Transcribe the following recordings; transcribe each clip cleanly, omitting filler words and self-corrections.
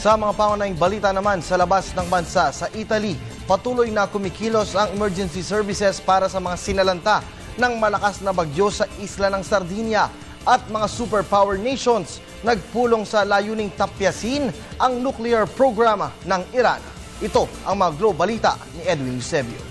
Sa mga pangunahing balita naman sa labas ng bansa, sa Italy, patuloy na kumikilos ang emergency services para sa mga sinalanta ng malakas na bagyo sa isla ng Sardinia at mga superpower nations nagpulong sa layuning tapyasin ang nuclear programa ng Iran. Ito ang mga global balita ni Edwin Eusebio.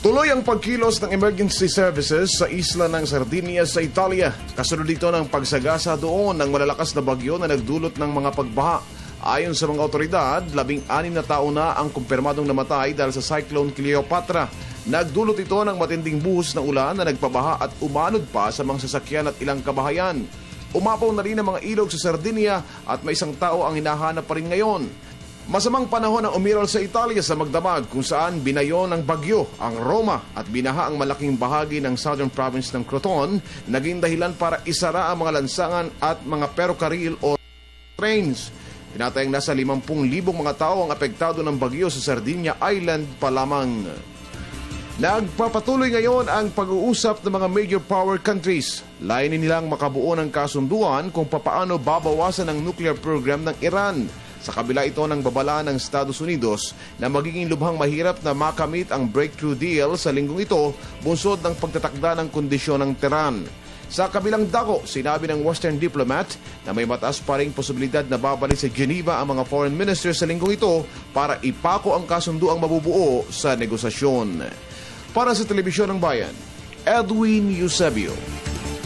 Tuloy ang pagkilos ng emergency services sa isla ng Sardinia sa Italia. Kasunod dito ng pagsagasa doon ng malalakas na bagyo na nagdulot ng mga pagbaha. Ayon sa mga otoridad, 16 na tao na ang kumpirmadong namatay dahil sa Cyclone Cleopatra. Nagdulot ito ng matinding buhos na ulan na nagpabaha at umanod pa sa mga sasakyan at ilang kabahayan. Umapaw na rin ang mga ilog sa Sardinia at may isang tao ang hinahanap pa rin ngayon. Masamang panahon ang umiral sa Italia sa magdamag kung saan binayo ng bagyo ang Roma at binaha ang malaking bahagi ng southern province ng Crotone, naging dahilan para isara ang mga lansangan at mga ferrocarril o trains. Tinatayang nasa 50,000 mga tao ang apektado ng bagyo sa Sardinia Island pa lamang. Nagpapatuloy ngayon ang pag-uusap ng mga major power countries. Layunin nilang makabuo ng kasunduan kung papaano babawasan ang nuclear program ng Iran. Sa kabila ito ng babala ng Estados Unidos na magiging lubhang mahirap na makamit ang breakthrough deal sa linggong ito bunsod ng pagtatakda ng kondisyon ng Tehran. Sa kabilang dako, sinabi ng Western diplomat na may mataas pa ring posibilidad na babalik sa Geneva ang mga foreign ministers sa linggong ito para ipako ang kasunduang mabubuo sa negosasyon. Para sa Telebisyon ng Bayan, Edwin Eusebio.